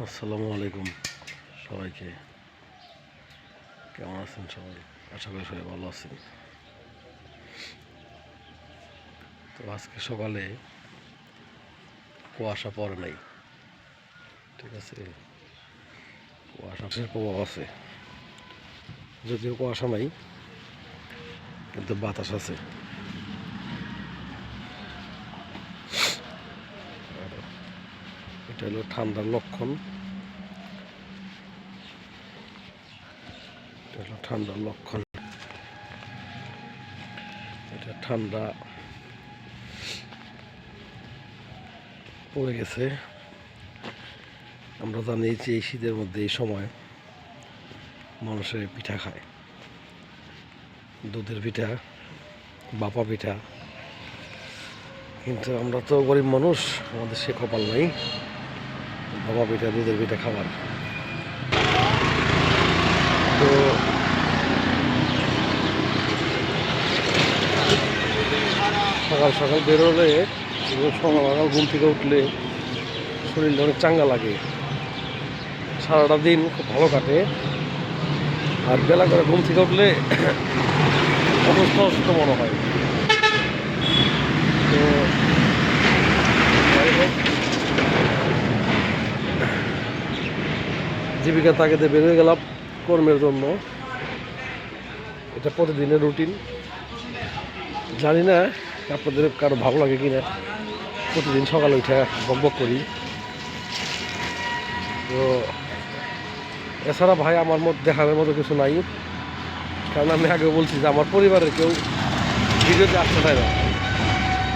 আসসালামু আলাইকুম সবাইকে। কেমন আছেন সবাই? আশা করি সবাই ভালো আছেন। তো আজকে সকালে কুয়াশা পড়ে নাই, ঠিক আছে। কুয়াশার প্রভাব আছে, যদিও কুয়াশা নাই কিন্তু বাতাস আছে। এটা হলো ঠান্ডার লক্ষণ। এটা হলো ঠান্ডার লক্ষণ। এটা ঠান্ডা পড়ে গেছে। আমরা জানি যে এই শীতের মধ্যে এই সময় মানুষের পিঠা খায়, দুধের পিঠা, বাপা পিঠা। কিন্তু আমরা তো গরিব মানুষ, আমাদের সে কপাল নাই বাবা পিঠা, দুধের পিঠা খাবার। তো সকাল সকাল বেরোলে, সকাল সকাল ঘুম থেকে উঠলে শরীরটা অনেক চাঙ্গা লাগে, সারাটা দিন খুব ভালো কাটে। আর বেলা করে ঘুম থেকে উঠলে অসুস্থ অসুস্থ মনে হয়। তো যাই হোক, জীবিকা তাগিদে বেরোয় গেলাম কর্মের জন্য। এটা প্রতিদিনের রুটিন। জানি না আপনাদের কারো ভালো লাগে কিনা, প্রতিদিন সকালে উঠে বকবক করি। তো এছাড়া ভাই আমার মধ্যে দেখানোর মতো কিছু নাই, কারণ আমি আগেও বলছি যে আমার পরিবারের কেউ ভিডিওতে আসতে চায় না।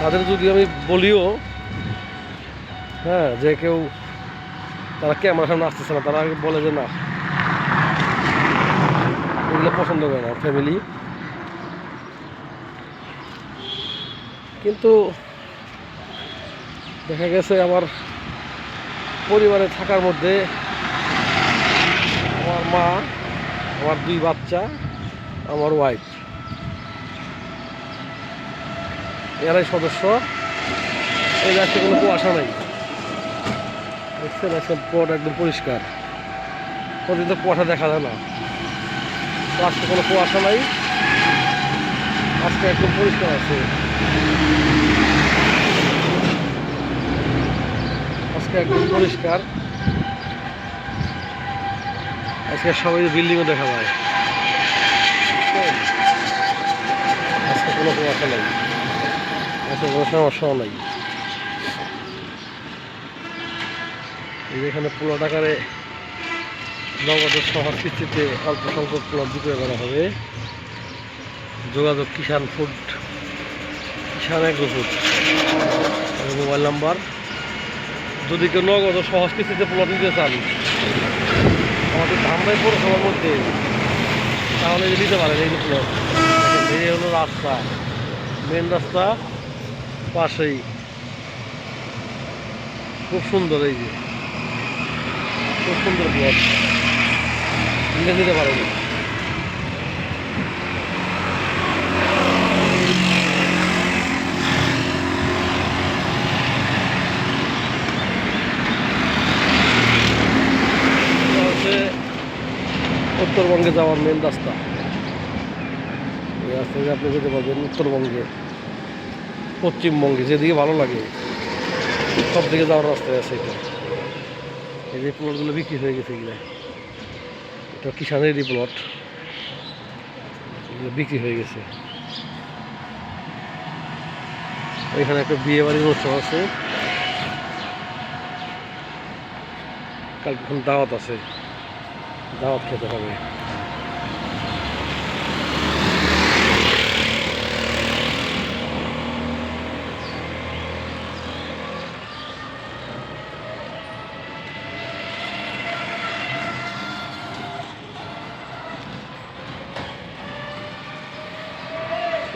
তাদের যদি আমি বলিও যে কেউ তারা ক্যামেরার সামনে আসতেছে না, তারা বলে যে না, এগুলো পছন্দ করে না ফ্যামিলি। কিন্তু দেখা গেছে আমার পরিবারে থাকার মধ্যে আমার মা, আমার 2 বাচ্চা, আমার ওয়াইফ, এরাই সদস্য। এই রাস্তায় কোনো কুয়াশা নাই, দেখছেন? আজকে পথ একদম পরিষ্কার, প্রতিদিন তো কুয়াশা দেখা যায় না। তো আজকে কোনো কুয়াশা নাই, আজকে একদম পরিষ্কার আছে। আজকে একদম পরিষ্কার। আজকে সবাই বিল্ডিংও দেখা যায়। আজকে কোনো কুয়াশা নাই, আজকে কোনো সমস্যাও নাই। এখানে প্লট আকারে নগদের সহজ কিস্তিতে অল্প সংখ্যক প্লট বিক্রয় করা হবে। যোগাযোগ কিষাণ ফুড, কিষাণ এগ্রো ফুড। মোবাইল নাম্বার, যদি কেউ নগদ সহজ কিস্তিতে প্লট নিতে চান আমাদের ধামরাই পৌরসভার মধ্যে, তাহলে নিতে পারেন। এই প্লট, এই হলো রাস্তা, মেন রাস্তা পাশেই, খুব সুন্দর। এই যে খুব সুন্দর প্লট, নিতে পারেন। উত্তরবঙ্গে যাওয়ার মেন রাস্তা। এই রাস্তা দিয়ে আপনি যেতে পারবেন উত্তরবঙ্গে, পশ্চিমবঙ্গে, যেদিকে ভালো লাগে সব দিকে যাওয়ার রাস্তায় আছে এটা। এই যে প্লটগুলো বিক্রি হয়ে গেছে, এগুলো এটা কিষানেরই প্লট, এগুলো বিক্রি হয়ে গেছে। এখানে একটা বিয়ে বাড়ির অনুষ্ঠান আছে, কালকে দাওয়াত আছে, দাওয়াত খেতে হবে।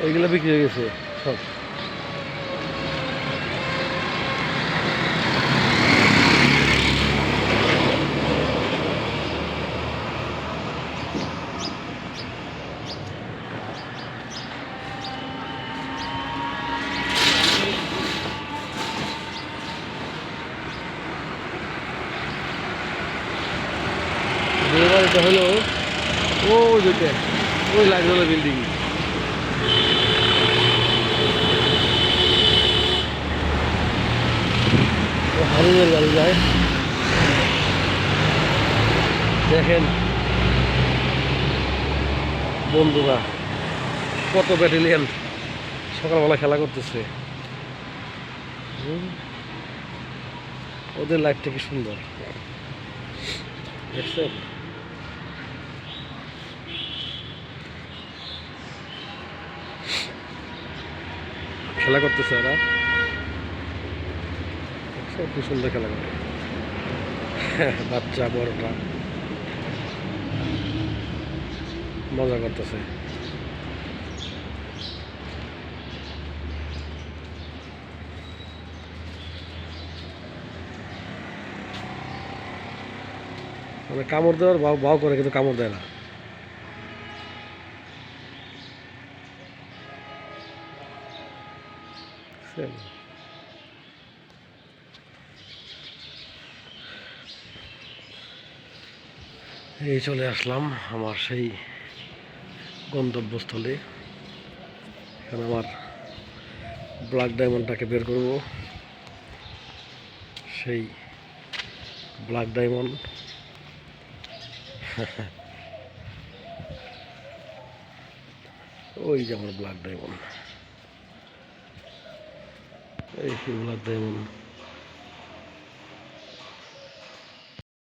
এইগুলো বিক্রি হয়ে গেছে সব। এটা হলো ওই যেটা ওই লাইটওয়ালা বিল্ডিং। হারুনের গাড়ি যায়, দেখেন বন্ধুরা কত ব্যাটালিয়ান সকালবেলা খেলা করতেছে। ওদের লাইফটা কি সুন্দর দেখছেন। খেলা করতেছে ওরা, দেখছেন কি সুন্দর খেলা করে বাচ্চা বড়টা মজা করতেছে। মানে কামড় দেওয়ার ভাও ভাও করে কিন্তু কামড় দেয় না। এই চলে আসলাম আমার সেই গন্তব্যস্থলে। এখানে আমার ব্ল্যাক ডায়মন্ডটাকে বের করব, সেই ব্ল্যাক ডায়মন্ড। ওই যে আমার ব্ল্যাক ডায়মন্ড, এই সেই ব্ল্যাক ডায়মন্ড।